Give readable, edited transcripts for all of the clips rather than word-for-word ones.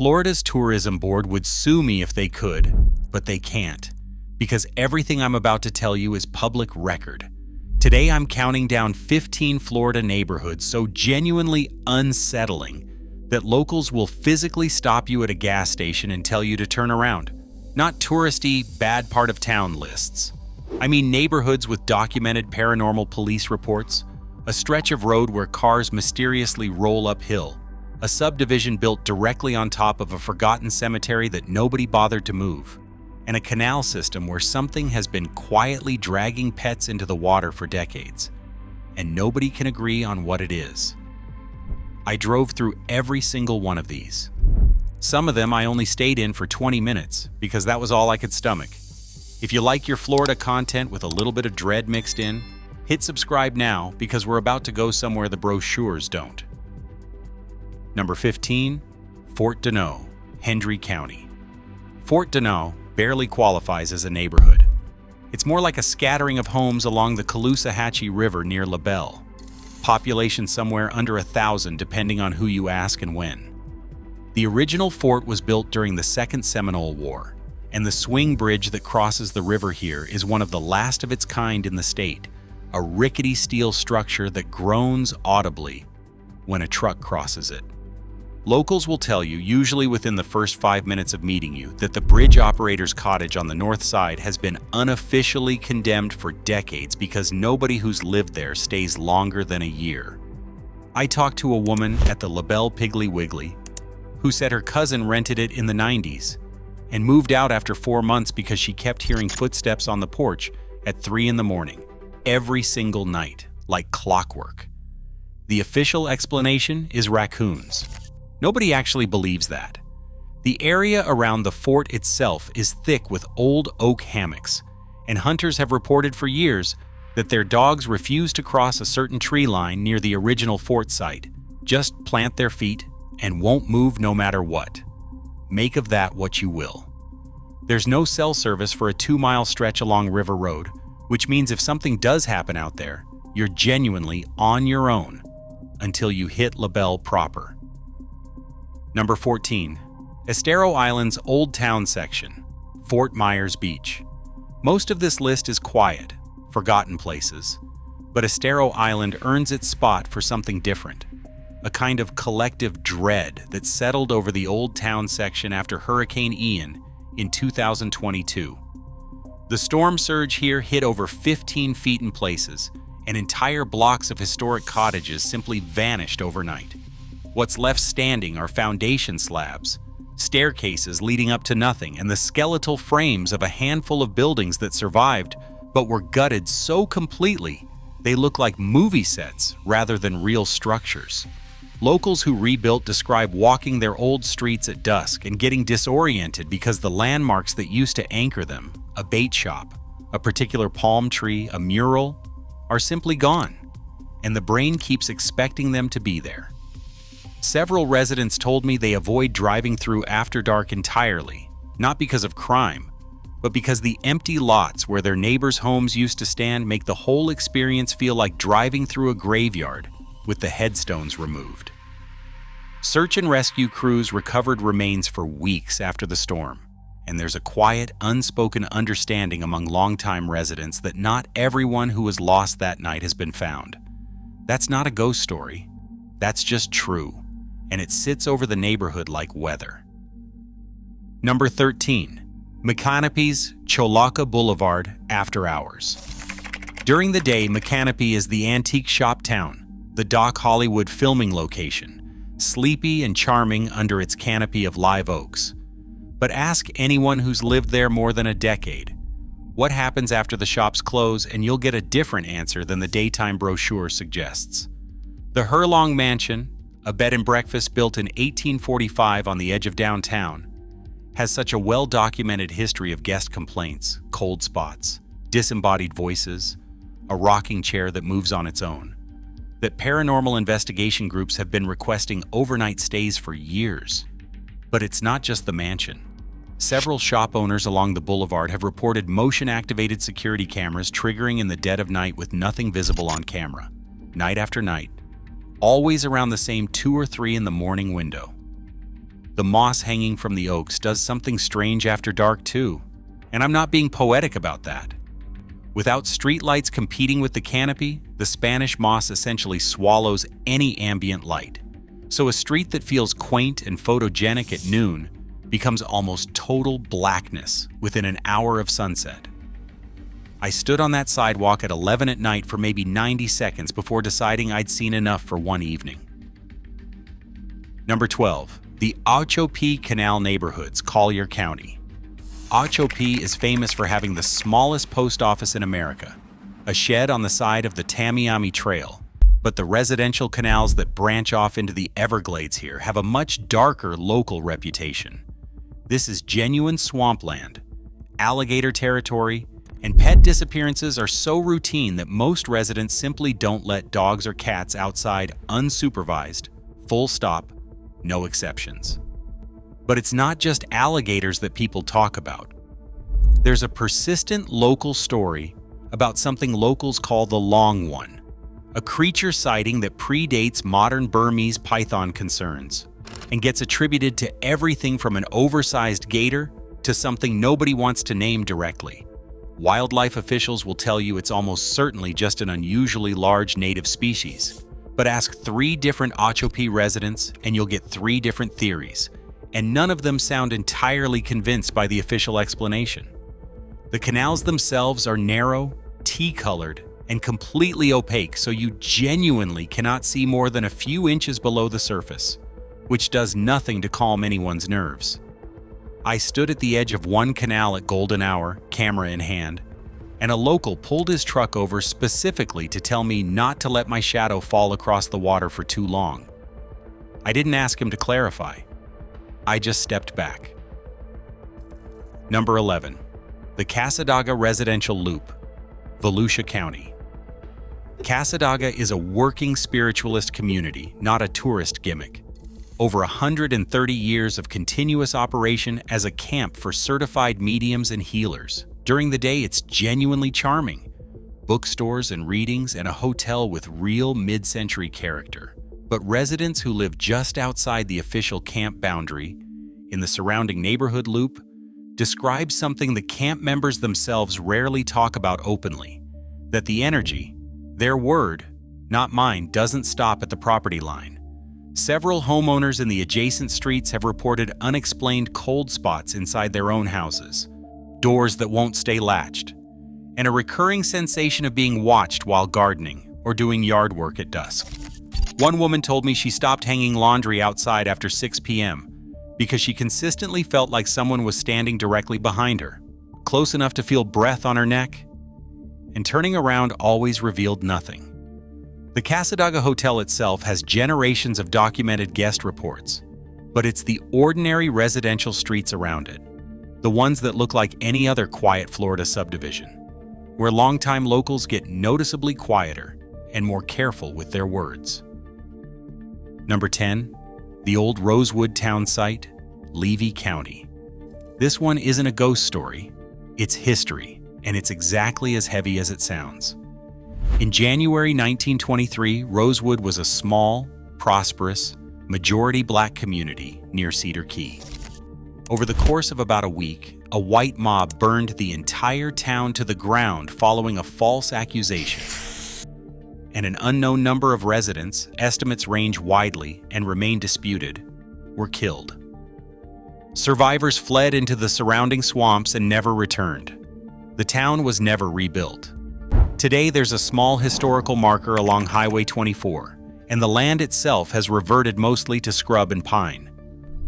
Florida's tourism board would sue me if they could, but they can't, because everything I'm about to tell you is public record. Today I'm counting down 15 Florida neighborhoods so genuinely unsettling that locals will physically stop you at a gas station and tell you to turn around. Not touristy, bad part of town lists. I mean neighborhoods with documented paranormal police reports, a stretch of road where cars mysteriously roll uphill, a subdivision built directly on top of a forgotten cemetery that nobody bothered to move, and a canal system where something has been quietly dragging pets into the water for decades, and nobody can agree on what it is. I drove through every single one of these. Some of them I only stayed in for 20 minutes because that was all I could stomach. If you like your Florida content with a little bit of dread mixed in, hit subscribe now because we're about to go somewhere the brochures don't. Number 15, Fort Deneau, Hendry County. Fort Deneau barely qualifies as a neighborhood. It's more like a scattering of homes along the Caloosahatchee River near LaBelle. Population somewhere under 1,000 depending on who you ask and when. The original fort was built during the Second Seminole War, and the swing bridge that crosses the river here is one of the last of its kind in the state, a rickety steel structure that groans audibly when a truck crosses it. Locals will tell you, usually within the first 5 minutes of meeting you, that the bridge operator's cottage on the north side has been unofficially condemned for decades because nobody who's lived there stays longer than a year. I talked to a woman at the LaBelle Piggly Wiggly who said her cousin rented it in the 90s and moved out after 4 months because she kept hearing footsteps on the porch at 3 in the morning, every single night, like clockwork. The official explanation is raccoons. Nobody actually believes that. The area around the fort itself is thick with old oak hammocks, and hunters have reported for years that their dogs refuse to cross a certain tree line near the original fort site, just plant their feet and won't move no matter what. Make of that what you will. There's no cell service for a 2-mile stretch along River Road, which means if something does happen out there, you're genuinely on your own until you hit LaBelle proper. Number 14, Estero Island's Old Town section, Fort Myers Beach. Most of this list is quiet, forgotten places, but Estero Island earns its spot for something different, a kind of collective dread that settled over the Old Town section after Hurricane Ian in 2022. The storm surge here hit over 15 feet in places, and entire blocks of historic cottages simply vanished overnight. What's left standing are foundation slabs, staircases leading up to nothing, and the skeletal frames of a handful of buildings that survived but were gutted so completely they look like movie sets rather than real structures. Locals who rebuilt describe walking their old streets at dusk and getting disoriented because the landmarks that used to anchor them, a bait shop, a particular palm tree, a mural, are simply gone, and the brain keeps expecting them to be there. Several residents told me they avoid driving through after dark entirely, not because of crime, but because the empty lots where their neighbors' homes used to stand make the whole experience feel like driving through a graveyard with the headstones removed. Search and rescue crews recovered remains for weeks after the storm, and there's a quiet, unspoken understanding among longtime residents that not everyone who was lost that night has been found. That's not a ghost story. That's just true. And it sits over the neighborhood like weather. Number 13, Macanape's Cholaca Boulevard After Hours. During the day, Macanape is the antique shop town, the Doc Hollywood filming location, sleepy and charming under its canopy of live oaks. But ask anyone who's lived there more than a decade, what happens after the shops close, and you'll get a different answer than the daytime brochure suggests. The Hurlong Mansion, a bed and breakfast built in 1845 on the edge of downtown, has such a well-documented history of guest complaints, cold spots, disembodied voices, a rocking chair that moves on its own, that paranormal investigation groups have been requesting overnight stays for years. But it's not just the mansion. Several shop owners along the boulevard have reported motion-activated security cameras triggering in the dead of night with nothing visible on camera, night after night, always around the same 2 or 3 in the morning window. The moss hanging from the oaks does something strange after dark too, and I'm not being poetic about that. Without streetlights competing with the canopy, the Spanish moss essentially swallows any ambient light. So a street that feels quaint and photogenic at noon becomes almost total blackness within an hour of sunset. I stood on that sidewalk at 11 at night for maybe 90 seconds before deciding I'd seen enough for one evening. Number 12. The Ocho P Canal neighborhoods, Collier County. Ocho P is famous for having the smallest post office in America, a shed on the side of the Tamiami Trail. But the residential canals that branch off into the Everglades here have a much darker local reputation. This is genuine swampland, alligator territory, and pet disappearances are so routine that most residents simply don't let dogs or cats outside unsupervised, full stop, no exceptions. But it's not just alligators that people talk about. There's a persistent local story about something locals call the Long One, a creature sighting that predates modern Burmese python concerns and gets attributed to everything from an oversized gator to something nobody wants to name directly. Wildlife officials will tell you it's almost certainly just an unusually large native species, but ask 3 different Ocho P residents and you'll get 3 different theories, and none of them sound entirely convinced by the official explanation. The canals themselves are narrow, tea-colored, and completely opaque, so you genuinely cannot see more than a few inches below the surface, which does nothing to calm anyone's nerves. I stood at the edge of one canal at golden hour, camera in hand, and a local pulled his truck over specifically to tell me not to let my shadow fall across the water for too long. I didn't ask him to clarify. I just stepped back. Number 11. The Casadaga Residential Loop, Volusia County. Casadaga is a working spiritualist community, not a tourist gimmick. Over 130 years of continuous operation as a camp for certified mediums and healers. During the day, it's genuinely charming. Bookstores and readings and a hotel with real mid-century character. But residents who live just outside the official camp boundary, in the surrounding neighborhood loop, describe something the camp members themselves rarely talk about openly, that the energy, their word, not mine, doesn't stop at the property line. Several homeowners in the adjacent streets have reported unexplained cold spots inside their own houses, doors that won't stay latched, and a recurring sensation of being watched while gardening or doing yard work at dusk. One woman told me she stopped hanging laundry outside after 6 p.m. because she consistently felt like someone was standing directly behind her, close enough to feel breath on her neck, and turning around always revealed nothing. The Casadaga Hotel itself has generations of documented guest reports, but it's the ordinary residential streets around it, the ones that look like any other quiet Florida subdivision, where longtime locals get noticeably quieter and more careful with their words. Number 10. The old Rosewood town site, Levy County. This one isn't a ghost story, it's history, and it's exactly as heavy as it sounds. In January 1923, Rosewood was a small, prosperous, majority black community near Cedar Key. Over the course of about a week, a white mob burned the entire town to the ground following a false accusation. And an unknown number of residents, estimates range widely and remain disputed, were killed. Survivors fled into the surrounding swamps and never returned. The town was never rebuilt. Today, there's a small historical marker along Highway 24, and the land itself has reverted mostly to scrub and pine.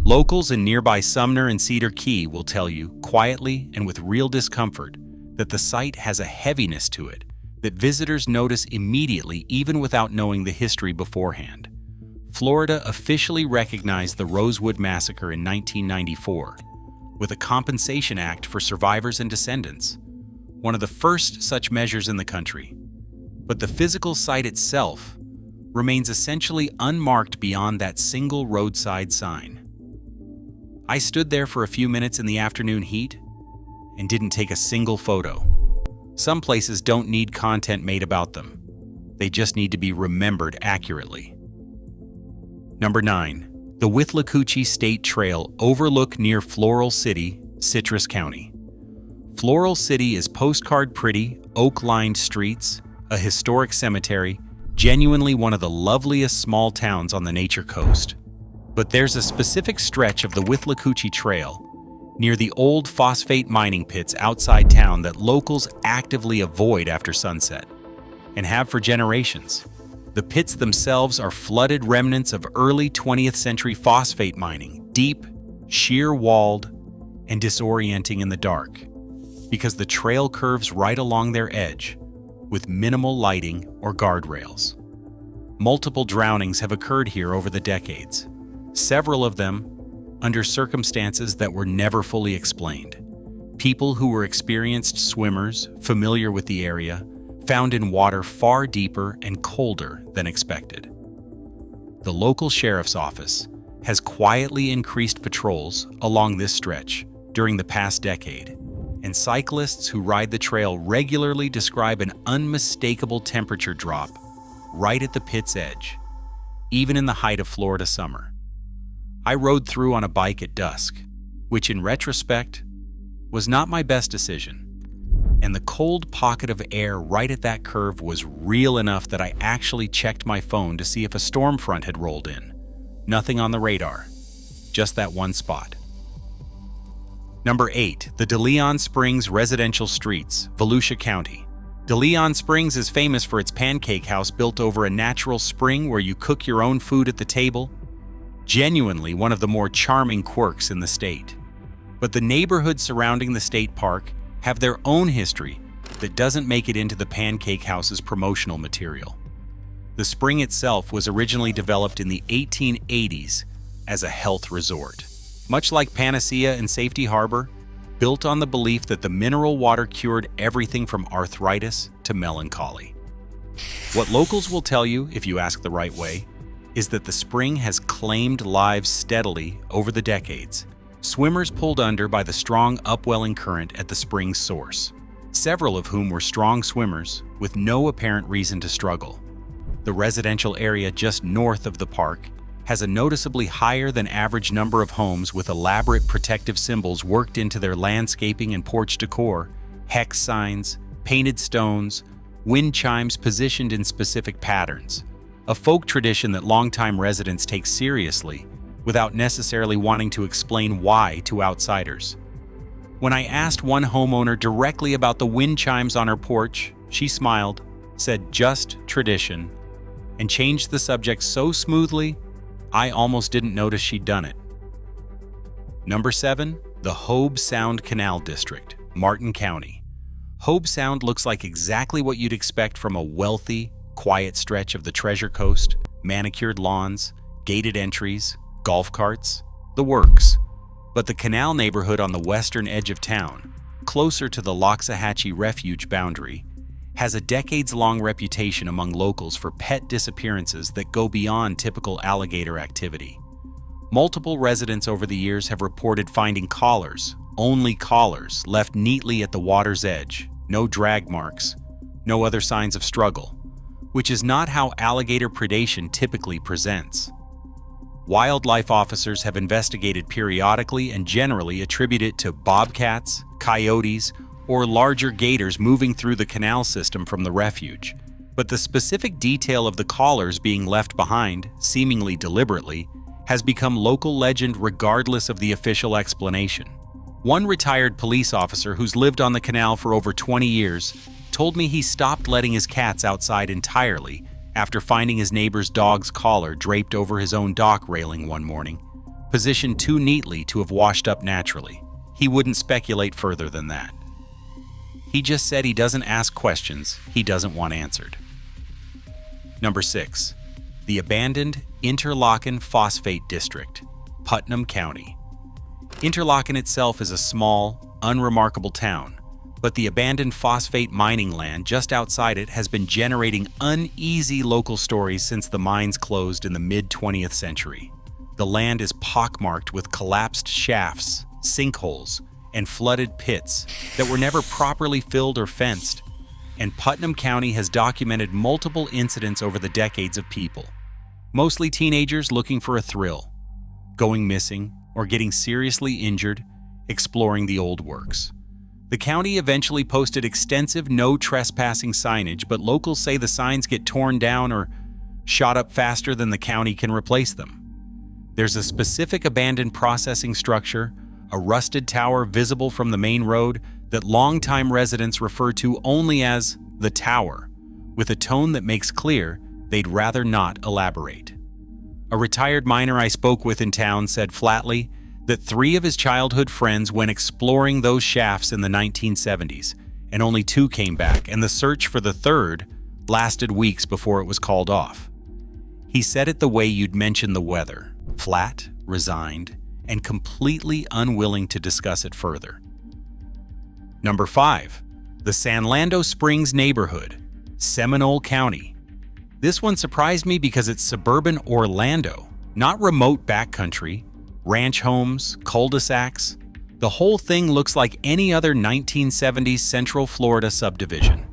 Locals in nearby Sumner and Cedar Key will tell you, quietly and with real discomfort, that the site has a heaviness to it that visitors notice immediately even without knowing the history beforehand. Florida officially recognized the Rosewood Massacre in 1994 with a Compensation Act for survivors and descendants, one of the first such measures in the country. But the physical site itself remains essentially unmarked beyond that single roadside sign. I stood there for a few minutes in the afternoon heat and didn't take a single photo. Some places don't need content made about them. They just need to be remembered accurately. Number 9. the Withlacoochee State Trail overlook near Floral City, Citrus County. Floral City is postcard pretty, oak-lined streets, a historic cemetery, genuinely one of the loveliest small towns on the Nature Coast. But there's a specific stretch of the Withlacoochee Trail, near the old phosphate mining pits outside town that locals actively avoid after sunset, and have for generations. The pits themselves are flooded remnants of early 20th century phosphate mining, deep, sheer-walled, and disorienting in the dark, because the trail curves right along their edge, with minimal lighting or guardrails. Multiple drownings have occurred here over the decades, several of them under circumstances that were never fully explained. People who were experienced swimmers, familiar with the area, found in water far deeper and colder than expected. The local sheriff's office has quietly increased patrols along this stretch during the past decade, and cyclists who ride the trail regularly describe an unmistakable temperature drop right at the pit's edge, even in the height of Florida summer. I rode through on a bike at dusk, which in retrospect was not my best decision. And the cold pocket of air right at that curve was real enough that I actually checked my phone to see if a storm front had rolled in. Nothing on the radar, just that one spot. Number 8, the DeLeon Springs Residential Streets, Volusia County. DeLeon Springs is famous for its pancake house built over a natural spring where you cook your own food at the table. Genuinely one of the more charming quirks in the state. But the neighborhoods surrounding the state park have their own history that doesn't make it into the pancake house's promotional material. The spring itself was originally developed in the 1880s as a health resort. Much like Panacea and Safety Harbor, built on the belief that the mineral water cured everything from arthritis to melancholy. What locals will tell you, if you ask the right way, is that the spring has claimed lives steadily over the decades. Swimmers pulled under by the strong upwelling current at the spring's source, several of whom were strong swimmers with no apparent reason to struggle. The residential area just north of the park has a noticeably higher than average number of homes with elaborate protective symbols worked into their landscaping and porch decor, hex signs, painted stones, wind chimes positioned in specific patterns, a folk tradition that longtime residents take seriously without necessarily wanting to explain why to outsiders. When I asked one homeowner directly about the wind chimes on her porch, she smiled, said just tradition, and changed the subject so smoothly, I almost didn't notice she'd done it. Number 7, the Hobe Sound Canal District, Martin County. Hobe Sound looks like exactly what you'd expect from a wealthy, quiet stretch of the Treasure Coast, manicured lawns, gated entries, golf carts, the works. But the canal neighborhood on the western edge of town, closer to the Loxahatchee Refuge boundary, has a decades-long reputation among locals for pet disappearances that go beyond typical alligator activity. Multiple residents over the years have reported finding collars, only collars, left neatly at the water's edge, no drag marks, no other signs of struggle, which is not how alligator predation typically presents. Wildlife officers have investigated periodically and generally attribute it to bobcats, coyotes, or larger gators moving through the canal system from the refuge. But the specific detail of the collars being left behind, seemingly deliberately, has become local legend regardless of the official explanation. One retired police officer who's lived on the canal for over 20 years told me he stopped letting his cats outside entirely after finding his neighbor's dog's collar draped over his own dock railing one morning, positioned too neatly to have washed up naturally. He wouldn't speculate further than that. He just said he doesn't ask questions he doesn't want answered. Number 6, the abandoned Interlochen Phosphate District, Putnam County. Interlochen itself is a small, unremarkable town, but the abandoned phosphate mining land just outside it has been generating uneasy local stories since the mines closed in the mid-20th century. The land is pockmarked with collapsed shafts, sinkholes, and flooded pits that were never properly filled or fenced, and Putnam County has documented multiple incidents over the decades of people, mostly teenagers looking for a thrill, going missing, or getting seriously injured exploring the old works. The county eventually posted extensive no trespassing signage, but locals say the signs get torn down or shot up faster than the county can replace them. There's a specific abandoned processing structure, a rusted tower visible from the main road that longtime residents refer to only as the tower, with a tone that makes clear they'd rather not elaborate. A retired miner I spoke with in town said flatly that 3 of his childhood friends went exploring those shafts in the 1970s, and only 2 came back, and the search for the 3rd lasted weeks before it was called off. He said it the way you'd mention the weather, flat, resigned, and completely unwilling to discuss it further. Number 5. The San Lando Springs neighborhood, Seminole County. This one surprised me because it's suburban Orlando, not remote backcountry, ranch homes, cul-de-sacs. The whole thing looks like any other 1970s Central Florida subdivision.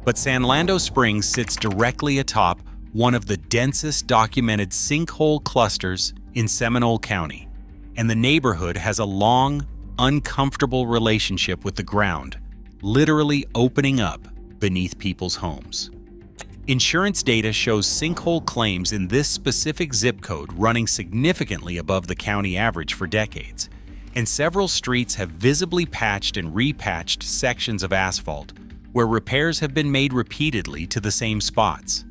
But San Lando Springs sits directly atop one of the densest documented sinkhole clusters in Seminole County, and the neighborhood has a long, uncomfortable relationship with the ground, literally opening up beneath people's homes. Insurance data shows sinkhole claims in this specific zip code running significantly above the county average for decades, and several streets have visibly patched and repatched sections of asphalt where repairs have been made repeatedly to the same spots.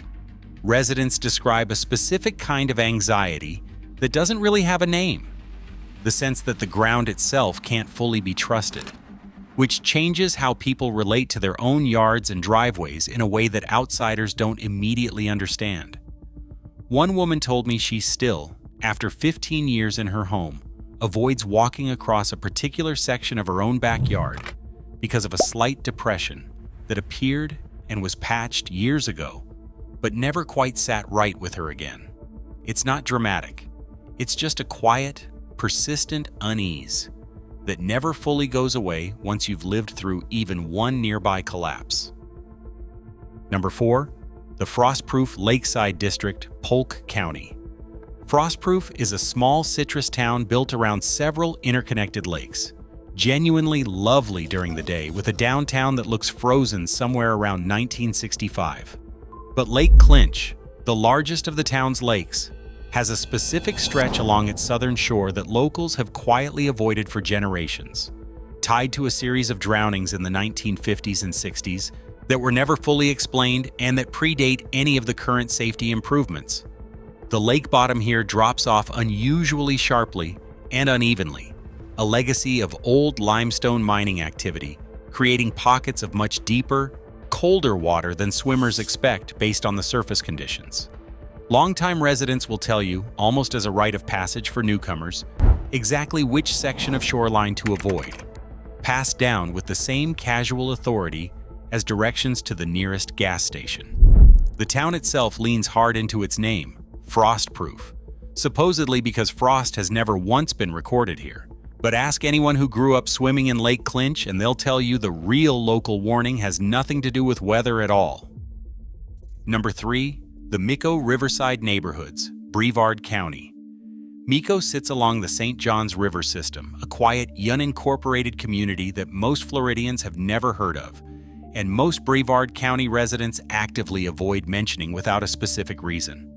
Residents describe a specific kind of anxiety that doesn't really have a name, the sense that the ground itself can't fully be trusted, which changes how people relate to their own yards and driveways in a way that outsiders don't immediately understand. One woman told me she still, after 15 years in her home, avoids walking across a particular section of her own backyard because of a slight depression that appeared and was patched years ago, but never quite sat right with her again. It's not dramatic. It's just a quiet, persistent unease that never fully goes away once you've lived through even one nearby collapse. Number 4, the Frostproof Lakeside District, Polk County. Frostproof is a small citrus town built around several interconnected lakes, genuinely lovely during the day with a downtown that looks frozen somewhere around 1965. But Lake Clinch, the largest of the town's lakes, has a specific stretch along its southern shore that locals have quietly avoided for generations, tied to a series of drownings in the 1950s and 60s that were never fully explained and that predate any of the current safety improvements. The lake bottom here drops off unusually sharply and unevenly, a legacy of old limestone mining activity, creating pockets of much deeper, colder water than swimmers expect based on the surface conditions. Longtime residents will tell you, almost as a rite of passage for newcomers, exactly which section of shoreline to avoid, passed down with the same casual authority as directions to the nearest gas station. The town itself leans hard into its name, Frostproof, supposedly because frost has never once been recorded here. But ask anyone who grew up swimming in Lake Clinch and they'll tell you the real local warning has nothing to do with weather at all. Number 3. The Mico Riverside Neighborhoods, Brevard County. Mico sits along the St. Johns River system, a quiet, unincorporated community that most Floridians have never heard of, and most Brevard County residents actively avoid mentioning without a specific reason.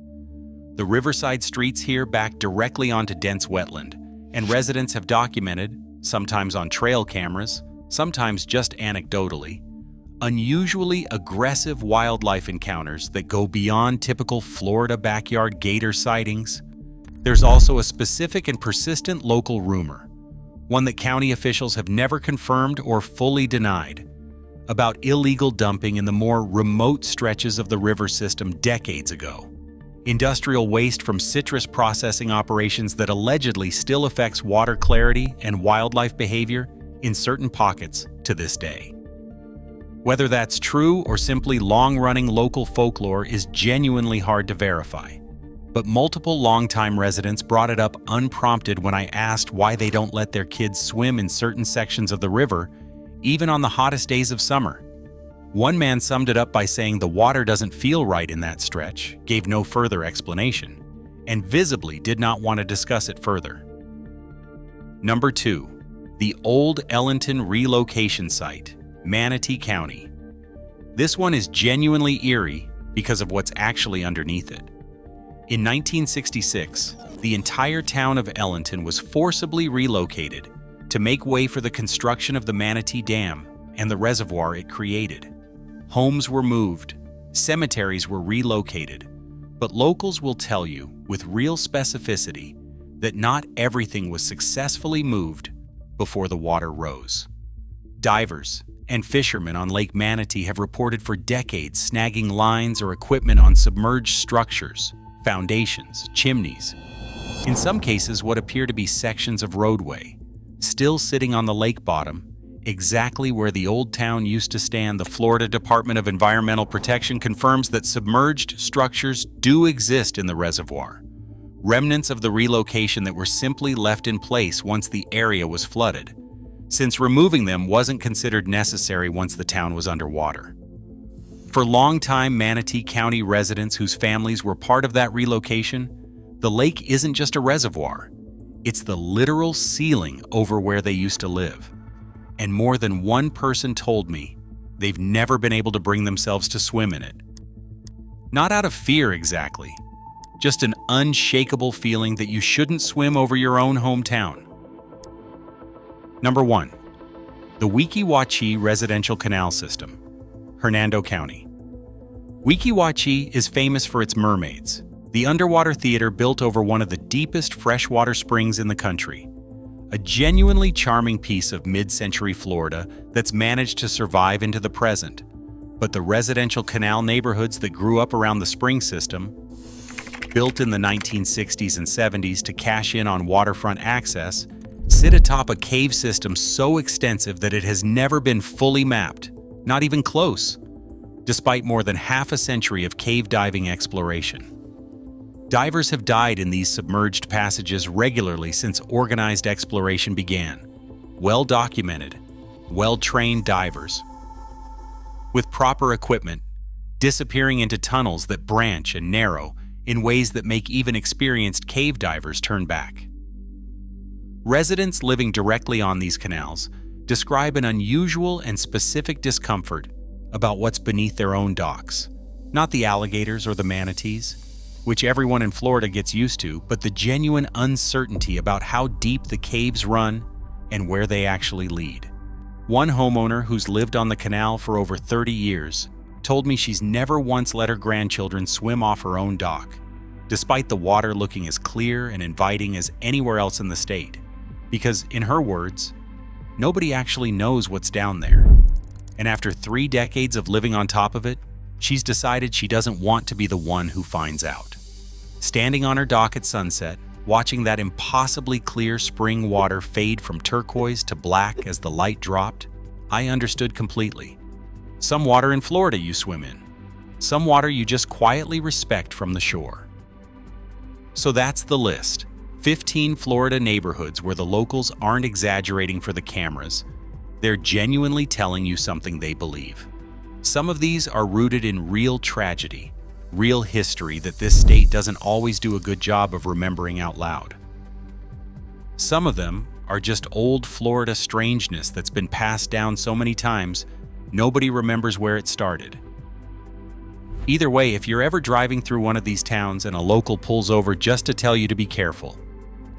The riverside streets here back directly onto dense wetland, and residents have documented, sometimes on trail cameras, sometimes just anecdotally, unusually aggressive wildlife encounters that go beyond typical Florida backyard gator sightings. There's also a specific and persistent local rumor, one that county officials have never confirmed or fully denied, about illegal dumping in the more remote stretches of the river system decades ago. Industrial waste from citrus processing operations that allegedly still affects water clarity and wildlife behavior in certain pockets to this day. Whether that's true or simply long-running local folklore is genuinely hard to verify, but multiple longtime residents brought it up unprompted when I asked why they don't let their kids swim in certain sections of the river, even on the hottest days of summer. One man summed it up by saying the water doesn't feel right in that stretch, gave no further explanation, and visibly did not want to discuss it further. Number 2. The Old Ellenton Relocation Site, Manatee County. This one is genuinely eerie because of what's actually underneath it. In 1966, the entire town of Ellenton was forcibly relocated to make way for the construction of the Manatee Dam and the reservoir it created. Homes were moved, cemeteries were relocated, but locals will tell you with real specificity that not everything was successfully moved before the water rose. Divers and fishermen on Lake Manatee have reported for decades snagging lines or equipment on submerged structures, foundations, chimneys. In some cases, what appear to be sections of roadway, still sitting on the lake bottom, exactly where the old town used to stand. The Florida Department of Environmental Protection confirms that submerged structures do exist in the reservoir, remnants of the relocation that were simply left in place once the area was flooded, since removing them wasn't considered necessary once the town was underwater. For longtime Manatee County residents whose families were part of that relocation, the lake isn't just a reservoir, it's the literal ceiling over where they used to live. And more than one person told me they've never been able to bring themselves to swim in it. Not out of fear exactly, just an unshakable feeling that you shouldn't swim over your own hometown. Number 1. The Weeki Wachee Residential Canal System, Hernando County. Weeki Wachee is famous for its mermaids, the underwater theater built over one of the deepest freshwater springs in the country. A genuinely charming piece of mid-century Florida that's managed to survive into the present. But the residential canal neighborhoods that grew up around the spring system, built in the 1960s and 70s to cash in on waterfront access, sit atop a cave system so extensive that it has never been fully mapped, not even close, despite more than half a century of cave diving exploration. Divers have died in these submerged passages regularly since organized exploration began. Well-documented, well-trained divers, with proper equipment, disappearing into tunnels that branch and narrow in ways that make even experienced cave divers turn back. Residents living directly on these canals describe an unusual and specific discomfort about what's beneath their own docks, not the alligators or the manatees, which everyone in Florida gets used to, but the genuine uncertainty about how deep the caves run and where they actually lead. One homeowner who's lived on the canal for over 30 years told me she's never once let her grandchildren swim off her own dock, despite the water looking as clear and inviting as anywhere else in the state, because, in her words, nobody actually knows what's down there. And after 3 decades of living on top of it, she's decided she doesn't want to be the one who finds out. Standing on her dock at sunset, watching that impossibly clear spring water fade from turquoise to black as the light dropped, I understood completely. Some water in Florida you swim in. Some water you just quietly respect from the shore. So that's the list. 15 Florida neighborhoods where the locals aren't exaggerating for the cameras. They're genuinely telling you something they believe. Some of these are rooted in real tragedy, real history that this state doesn't always do a good job of remembering out loud. Some of them are just old Florida strangeness that's been passed down so many times, nobody remembers where it started. Either way, if you're ever driving through one of these towns and a local pulls over just to tell you to be careful,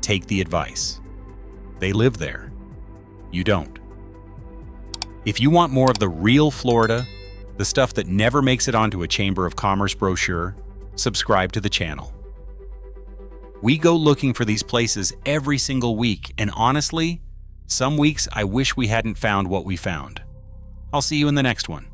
take the advice. They live there. You don't. If you want more of the real Florida, the stuff that never makes it onto a Chamber of Commerce brochure, subscribe to the channel. We go looking for these places every single week, and honestly, some weeks I wish we hadn't found what we found. I'll see you in the next one.